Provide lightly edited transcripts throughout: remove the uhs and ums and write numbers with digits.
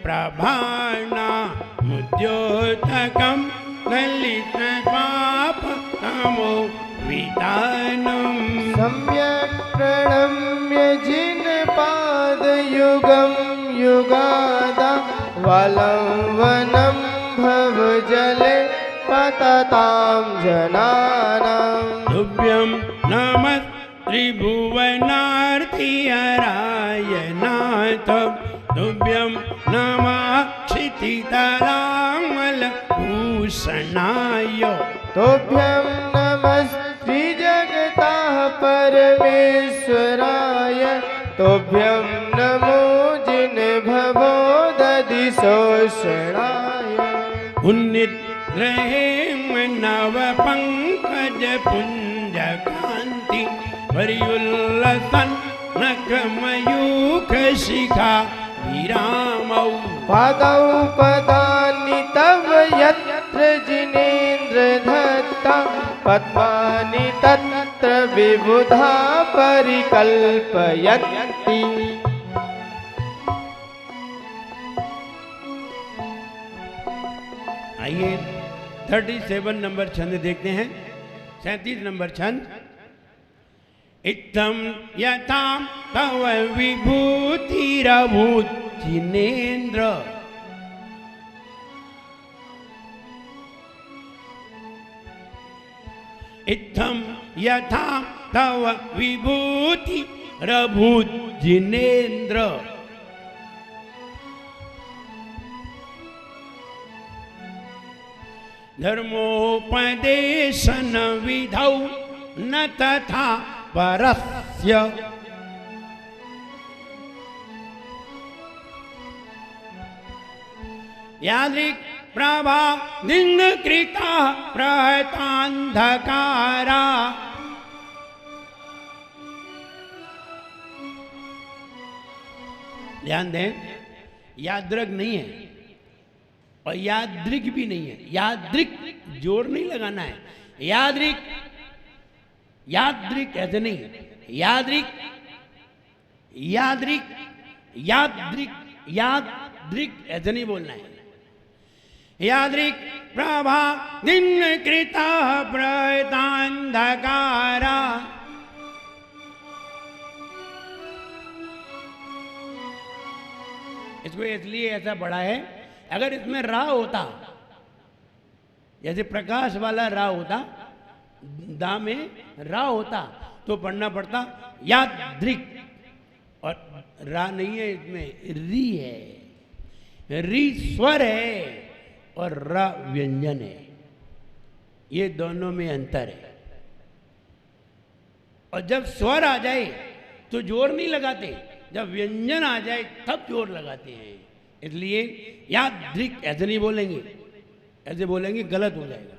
प्रभाना मुद्योतकं ललित पाप तमो वितानं सम्यक् प्रणम्य जिन पाद युगं युगादा वलंवनं भव जले पततां जनानां तुभ्यं नमः त्रिभुवनार्ति हराय नाथ तुभ्यं नमः क्षितितलामल भूषणाय तुभ्यं नमस्ते जगतः परमेश्वराय तुभ्यं नमो जिन भवो दधिशोषणाय उन्नित रहे नव पंकज पुंज कांति परियुल्लसन नखमयूख शिखा विरामौ पादौ पदानि तव यत्र जिनेन्द्र दत्ता पद्मानि तत्र विबुधा परिकल्पयन्ति आइए 37 नंबर छंद देखते हैं। 37 नंबर छंद। इत्थं यथा तव विभूतिरभूत् जिनेन्द्र इत्थं यथा तव विभूतिरभूत् जिनेन्द्र धर्मोपदेशन विधौ न तथा परस्य यादृक् प्रभा निन्नकृता प्रहतान्धकारा ध्यान दें, यादृक् नहीं है और यादृक भी नहीं है। यादृक जोर नहीं लगाना है। यादृक यादृक ऐसे नहीं, यादृक यादृक यादृक यादृक ऐसे नहीं बोलना है। यादृक प्रभा दिन कृता प्रहतान्धकारा इसको इसलिए ऐसा पढ़ा है, अगर इसमें रा होता, जैसे प्रकाश वाला रा होता, दा में रा होता तो पढ़ना पड़ता यादृक, और रा नहीं है, इसमें री है। री स्वर है और रा व्यंजन है, ये दोनों में अंतर है। और जब स्वर आ जाए तो जोर नहीं लगाते, जब व्यंजन आ जाए तब जोर लगाते हैं। इसलिए यादृक ऐसे नहीं बोलेंगे, ऐसे बोलेंगे गलत हो जाएगा।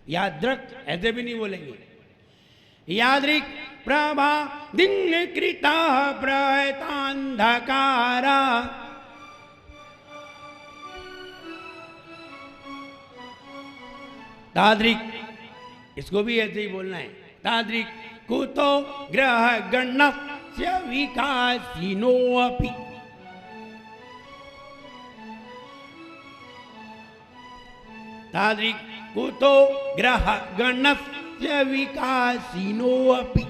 यादृक ऐसे भी नहीं बोलेंगे। यादृक प्रभा दिन कृता प्रहतान्धकारा तादृक, इसको भी ऐसे ही बोलना है। तादृक कुतो ग्रह गणस्य विकासिनो अपि, तादृक कुतो ग्रह गणस्य विकासिनो अपि,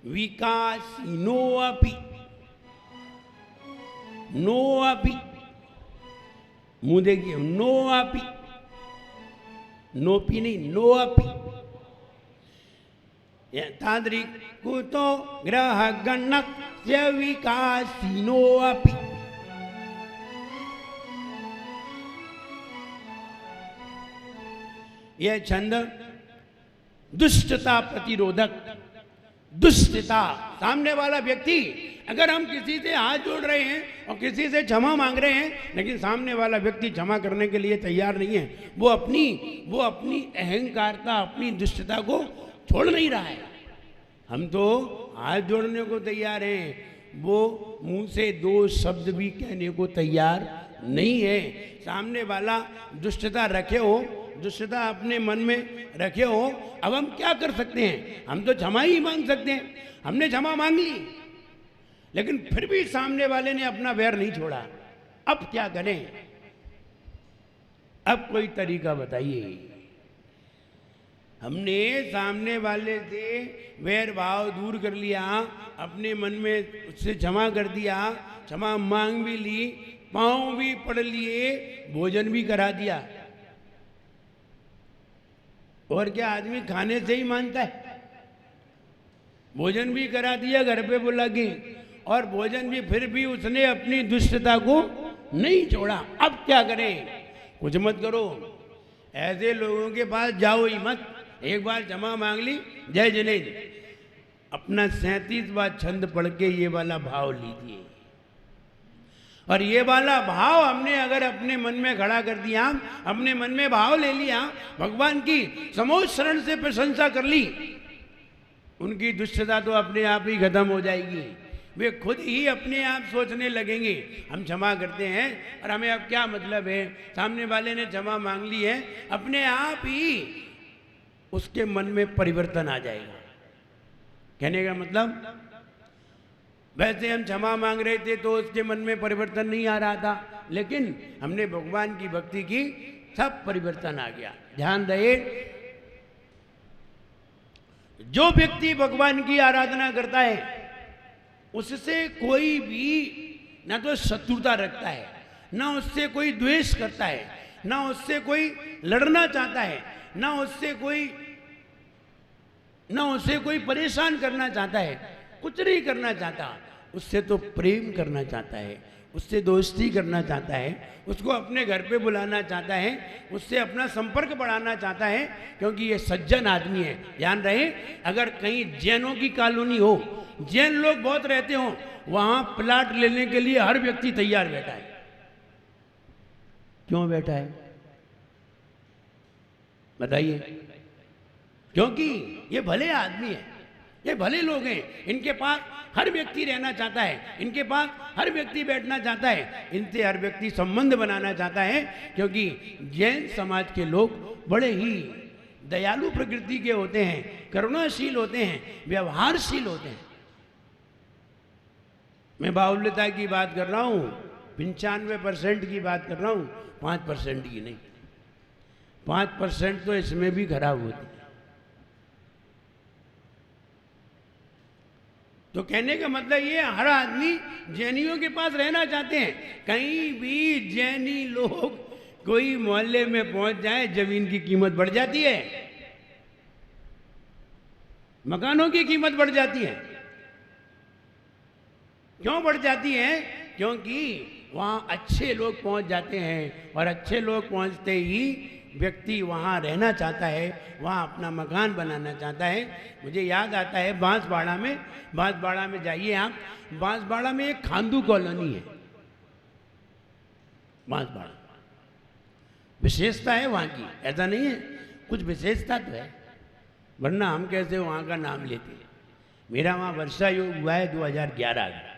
विकासिनो अपि, नो अपि, मुंह देखिए, नो अपि, नोपी नहीं, नो अपि। तादृक कुतो ग्रह गणस्य विकासिनो अपि, यह छंद दुष्टता प्रतिरोधक। दुष्टता, सामने वाला व्यक्ति, अगर हम किसी से हाथ जोड़ रहे हैं और किसी से क्षमा मांग रहे हैं, लेकिन सामने वाला व्यक्ति क्षमा करने के लिए तैयार नहीं है, वो अपनी अहंकारता, अपनी दुष्टता को छोड़ नहीं रहा है। हम तो हाथ जोड़ने को तैयार हैं, वो मुंह से दो शब्द भी कहने को तैयार नहीं है। सामने वाला दुष्टता रखे हो, दुष्टता अपने मन में रखे हो, अब हम क्या कर सकते हैं? हम तो क्षमा ही मांग सकते हैं। हमने क्षमा मांग ली, लेकिन फिर भी सामने वाले ने अपना वैर नहीं छोड़ा। अब क्या करें? अब कोई तरीका बताइए। हमने सामने वाले से वैर भाव दूर कर लिया, अपने मन में उससे क्षमा कर दिया, क्षमा मांग भी ली, पांव भी पड़ लिए, भोजन भी करा दिया, और क्या आदमी खाने से ही मानता है? भोजन भी करा दिया घर पे बुला के, और भोजन भी, फिर भी उसने अपनी दुष्टता को नहीं छोड़ा। अब क्या करें? कुछ मत करो, ऐसे लोगों के पास जाओ ही मत। एक बार क्षमा मांग ली, जय जिनेंद्र, अपना 37वां छंद पढ़ के ये वाला भाव लीजिए। और ये वाला भाव हमने अगर अपने मन में खड़ा कर दिया, अपने मन में भाव ले लिया, भगवान की समोच्च शरण से प्रशंसा कर ली, उनकी दुष्टता तो अपने आप ही खत्म हो जाएगी। वे खुद ही अपने आप सोचने लगेंगे हम क्षमा करते हैं और हमें अब क्या मतलब है, सामने वाले ने क्षमा मांग ली है, अपने आप ही उसके मन में परिवर्तन आ जाएगा। कहने का मतलब, वैसे हम क्षमा मांग रहे थे तो उसके मन में परिवर्तन नहीं आ रहा था, लेकिन हमने भगवान की भक्ति की, सब परिवर्तन आ गया। ध्यान रहे, जो व्यक्ति भगवान की आराधना करता है उससे कोई भी ना तो शत्रुता रखता है, ना उससे कोई द्वेष करता है, ना उससे कोई लड़ना चाहता है, ना उससे कोई परेशान करना चाहता है, कुछ नहीं करना चाहता। उससे तो प्रेम करना चाहता है, उससे दोस्ती करना चाहता है, उसको अपने घर पे बुलाना चाहता है, उससे अपना संपर्क बढ़ाना चाहता है, क्योंकि ये सज्जन आदमी है। ध्यान रहे, अगर कहीं जैनों की कॉलोनी हो, जैन लोग बहुत रहते हो, वहां प्लाट लेने के लिए हर व्यक्ति तैयार बैठा है। क्यों बैठा है बताइए? क्योंकि ये भले आदमी है, ये भले लोग हैं, इनके पास हर व्यक्ति रहना चाहता है, इनके पास हर व्यक्ति बैठना चाहता है, इनसे हर व्यक्ति संबंध बनाना चाहता है, क्योंकि जैन समाज के लोग बड़े ही दयालु प्रकृति के होते हैं, करुणाशील होते हैं, व्यवहारशील होते हैं। मैं बाहुल्यता की बात कर रहा हूं, 95% की बात कर रहा हूं, 5% की नहीं। 5% तो इसमें भी खराब होती है। तो कहने का मतलब ये, हर आदमी जैनियों के पास रहना चाहते हैं। कहीं भी जैनी लोग कोई मोहल्ले में पहुंच जाए, जमीन की कीमत बढ़ जाती है, मकानों की कीमत बढ़ जाती है। क्यों बढ़ जाती है? क्योंकि वहां अच्छे लोग पहुंच जाते हैं, और अच्छे लोग पहुंचते ही व्यक्ति वहाँ रहना चाहता है, वहाँ अपना मकान बनाना चाहता है। मुझे याद आता है बांसवाड़ा में जाइए आप, बांसवाड़ा में एक खांदू कॉलोनी है। बांसवाड़ा विशेषता है वहाँ की, ऐसा नहीं है, कुछ विशेषता तो है, वरना हम कैसे वहाँ का नाम लेते हैं। मेरा वहाँ वर्षा योग हुआ है 2011 में,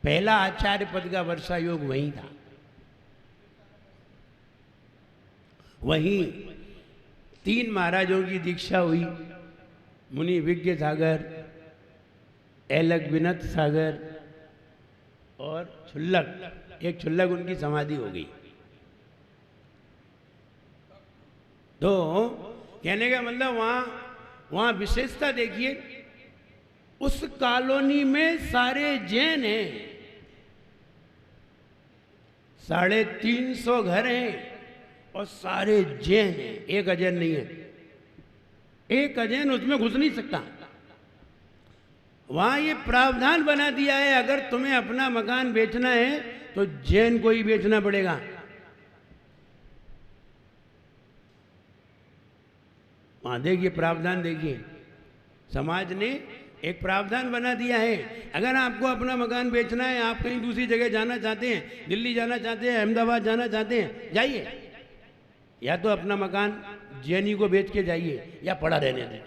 पहला आचार्य पद का वर्षा योग वहीं था। वहीं 3 महाराजों की दीक्षा हुई, मुनि विज्ञ सागर, ऐलक विनत सागर और छुल्लक, एक छुल्लक उनकी समाधि हो गई। तो कहने का मतलब वहां विशेषता देखिए, उस कॉलोनी में सारे जैन हैं, 350 घर हैं और सारे जैन हैं, एक अजैन नहीं है। एक अजैन उसमें घुस नहीं सकता। वहां ये प्रावधान बना दिया है, अगर तुम्हें अपना मकान बेचना है तो जैन को ही बेचना पड़ेगा। वहां देखिए प्रावधान, देखिए समाज ने एक प्रावधान बना दिया है, अगर आपको अपना मकान बेचना है, आप कहीं दूसरी जगह जाना चाहते हैं, दिल्ली जाना चाहते हैं, अहमदाबाद जाना चाहते हैं, जाइए, या तो अपना मकान जैनी को बेच के जाइए या पड़ा रहने दें।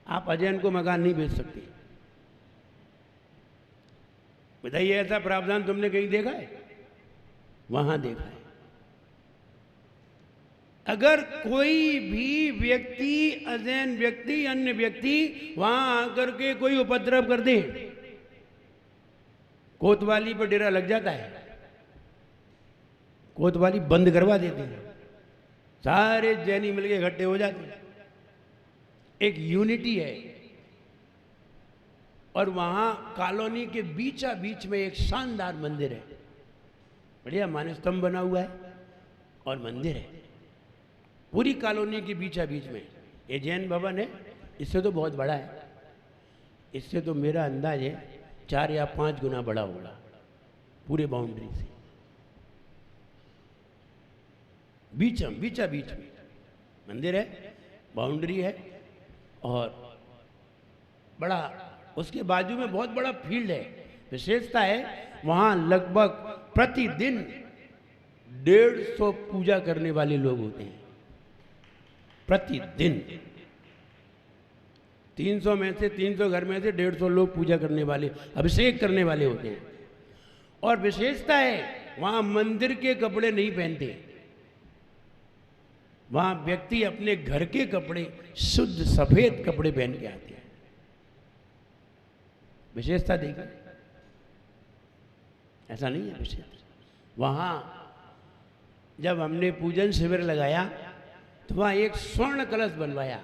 आप अजैन को मकान नहीं बेच सकते। बताइए, ऐसा प्रावधान तुमने कहीं देखा है? वहां देखा है। अगर कोई भी व्यक्ति, अजैन व्यक्ति, अन्य व्यक्ति वहां आकर के कोई उपद्रव कर दे, कोतवाली पर डेरा लग जाता है, कोतवाली बंद करवा देते हैं, सारे जैनी मिलके इकट्ठे हो जाते हैं। एक यूनिटी है। और वहां कॉलोनी के बीचा बीच में एक शानदार मंदिर है, बढ़िया मानव स्तंभ बना हुआ है और मंदिर है पूरी कॉलोनी के बीचा बीच में। ये जैन भवन है, इससे तो बहुत बड़ा है, इससे तो मेरा अंदाज है 4 या 5 गुना बड़ा होगा पूरे बाउंड्री से। बीचा बीच में मंदिर है, बाउंड्री है और बड़ा, उसके बाजू में बहुत बड़ा फील्ड है। विशेषता है वहां लगभग प्रतिदिन 150 पूजा करने वाले लोग होते हैं, प्रतिदिन 300 में से 300 घर में से 150 लोग पूजा करने वाले, अभिषेक करने वाले होते हैं। और विशेषता है वहां मंदिर के कपड़े नहीं पहनते, वहां व्यक्ति अपने घर के कपड़े, शुद्ध सफेद कपड़े पहन के आते हैं। विशेषता देखिए, ऐसा नहीं है विशेषता। वहां जब हमने पूजन शिविर लगाया तो वहां एक स्वर्ण कलश बनवाया,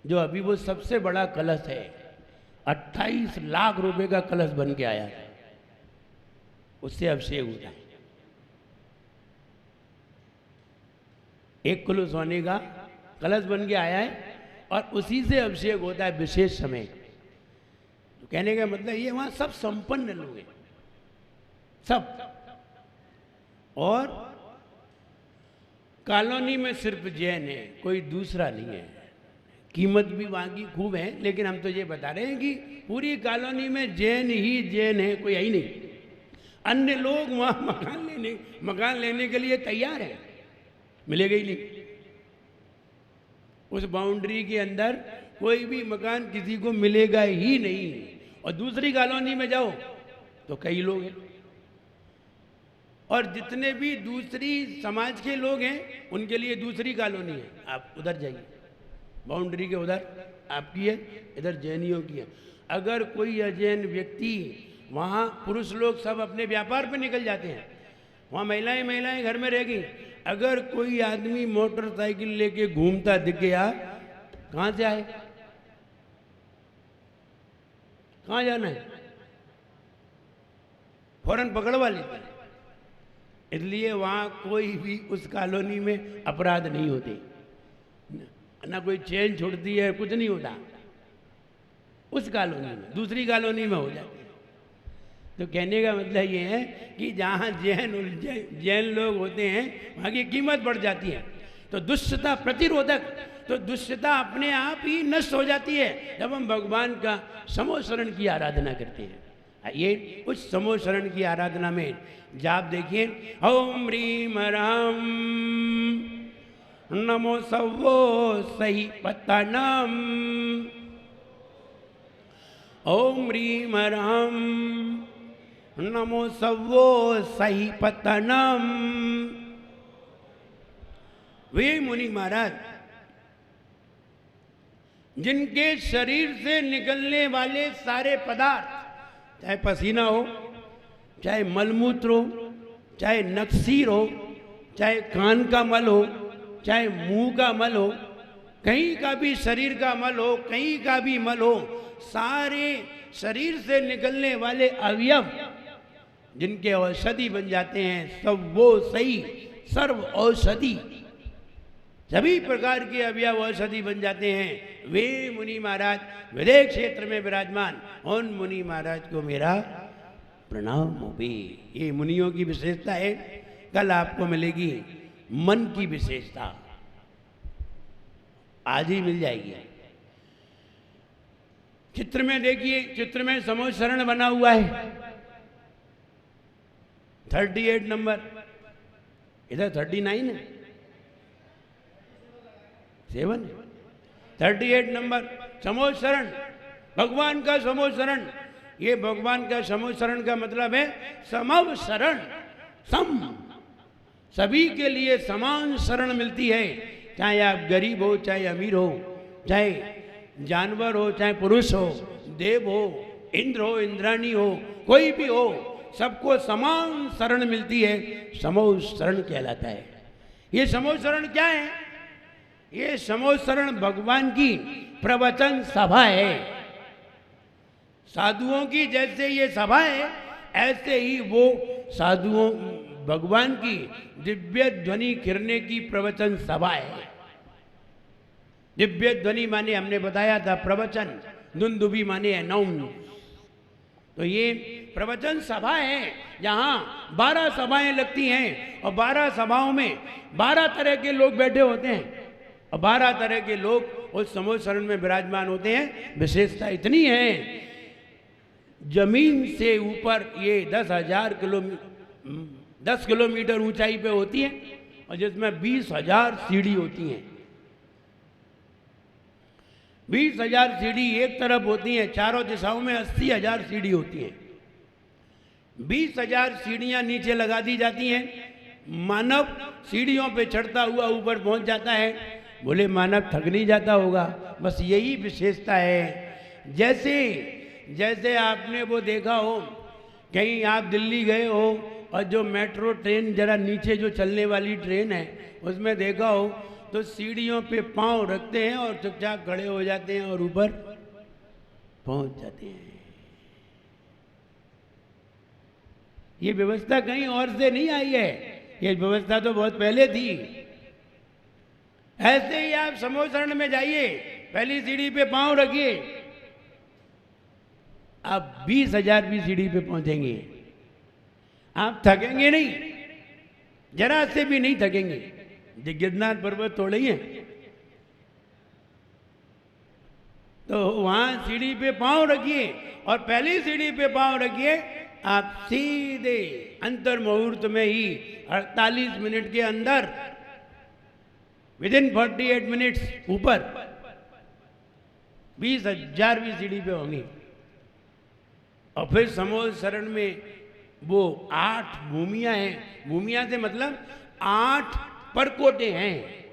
जो अभी वो सबसे बड़ा कलश है, 28 लाख रुपए का कलश बन के आया है, उससे अभिषेक होता है। 1 किलो सोने का कलश बन के आया है और उसी से अभिषेक होता है विशेष समय। तो कहने का मतलब ये वहां सब संपन्न लोग हैं, सब। और कॉलोनी में सिर्फ जैन है, कोई दूसरा नहीं है। कीमत भी वहां की खूब है, लेकिन हम तो ये बता रहे हैं कि पूरी कॉलोनी में जैन ही जैन है, कोई है ही नहीं। अन्य लोग वहां मकान लेने के लिए तैयार हैं, मिलेगा ही नहीं। उस बाउंड्री के अंदर कोई भी मकान किसी को मिलेगा ही नहीं। और दूसरी कॉलोनी में जाओ तो कई लोग हैं, और जितने भी दूसरी समाज के लोग हैं उनके लिए दूसरी कॉलोनी है। आप उधर जाइए, बाउंड्री के उधर आपकी है, इधर जैनियों की है। अगर कोई अजैन व्यक्ति, वहाँ पुरुष लोग सब अपने व्यापार पे निकल जाते हैं, वहाँ महिलाएं घर में रह गई। अगर कोई आदमी मोटरसाइकिल लेके घूमता दिख गया, कहाँ से आए, कहाँ जाना है, फौरन पकड़वा लेते हैं। इसलिए वहाँ कोई भी उस कॉलोनी में अपराध नहीं होते, ना कोई चेन छुड़ती है, कुछ नहीं होता उस कॉलोनी में। दूसरी कॉलोनी में हो जाते हैं। तो कहने का मतलब ये है कि जहाँ जैन लोग होते हैं वहाँ की कीमत बढ़ जाती है। तो दुष्टता प्रतिरोधक, तो दुष्टता अपने आप ही नष्ट हो जाती है जब हम भगवान का समोशरण की आराधना करते हैं। ये उस समोशरण की आराधना में जाप देखिए, ओम ह्रीम राम नमो सवो सही पतनम, ओम ह्रीम राम नमो सवो सही पतनम। वे मुनि महाराज जिनके शरीर से निकलने वाले सारे पदार्थ, चाहे पसीना हो, चाहे मलमूत्र हो, चाहे नक्सीर हो, चाहे कान का मल हो, चाहे मुंह का मल हो, कहीं का भी शरीर का मल हो, कहीं का भी मल हो, सारे शरीर से निकलने वाले अवयव जिनके औषधि बन जाते हैं, सब वो सही सर्व औषधि, सभी प्रकार के अवयव औषधि बन जाते हैं। वे मुनि महाराज विदेह क्षेत्र में विराजमान, उन मुनि महाराज को मेरा प्रणाम हो भी। ये मुनियों की विशेषता है। कल आपको मिलेगी मन की विशेषता, आज ही मिल जाएगी। चित्र में देखिए, चित्र में समोशरण बना हुआ है 38 नंबर, इधर 39 है, 7 है, 38 नंबर समोशरण, भगवान का समोशरण। ये भगवान का समोशरण का मतलब है समवशरण, सम सभी के लिए समान शरण मिलती है, चाहे आप गरीब हो, चाहे अमीर हो, चाहे जानवर हो, चाहे पुरुष हो, देव हो, इंद्र हो, इंद्राणी हो, कोई भी हो, सबको समान शरण मिलती है। समूह शरण कहलाता है। ये समूह शरण क्या है? ये समूह शरण भगवान की प्रवचन सभा है। साधुओं की जैसे ये सभा है, ऐसे ही वो साधुओं भगवान की दिव्य ध्वनि किरने की प्रवचन सभा है। दिव्य ध्वनि माने हमने बताया था प्रवचन, दुंदुबी माने अनाउंस। तो ये प्रवचन सभा है जहाँ 12 सभाएं लगती हैं और 12 सभाओं में 12 तरह के लोग बैठे होते हैं और 12 तरह के लोग उस समूह शरण में विराजमान होते हैं। विशेषता इतनी है, जमीन से ऊपर ये 10 किलोमीटर ऊंचाई पे होती है और जिसमें 20,000 सीढ़ी होती हैं। 20,000 सीढ़ी एक तरफ होती हैं, चारों दिशाओं में 80,000 सीढ़ी होती हैं। 20,000 सीढ़ियां नीचे लगा दी जाती हैं। मानव सीढ़ियों पे चढ़ता हुआ ऊपर पहुंच जाता है। बोले मानव थक नहीं जाता होगा? बस यही विशेषता है। जैसे आपने वो देखा हो, कहीं आप दिल्ली गए हो और जो मेट्रो ट्रेन जरा नीचे जो चलने वाली ट्रेन है उसमें देखा हो तो सीढ़ियों पे पांव रखते हैं और चुपचाप खड़े हो जाते हैं और ऊपर पहुंच जाते हैं। ये व्यवस्था कहीं और से नहीं आई है, ये व्यवस्था तो बहुत पहले थी। ऐसे ही आप समूह शरण में जाइए, पहली सीढ़ी पे पांव रखिए, आप 20,000वीं सीढ़ी पे पहुंचेंगे। आप थकेंगे नहीं, जरा से भी नहीं थकेंगे। गिरनार पर्वत थोड़े ही है, तो वहां सीढ़ी पे पांव रखिए और पहली सीढ़ी पे पांव रखिए, आप सीधे अंतर मुहूर्त में ही 48 मिनट के अंदर विदिन 48 मिनट्स ऊपर 20,000वीं सीढ़ी पे होंगे। और फिर समूह शरण में वो 8 भूमियां हैं। भूमियां से मतलब 8 परकोटे हैं।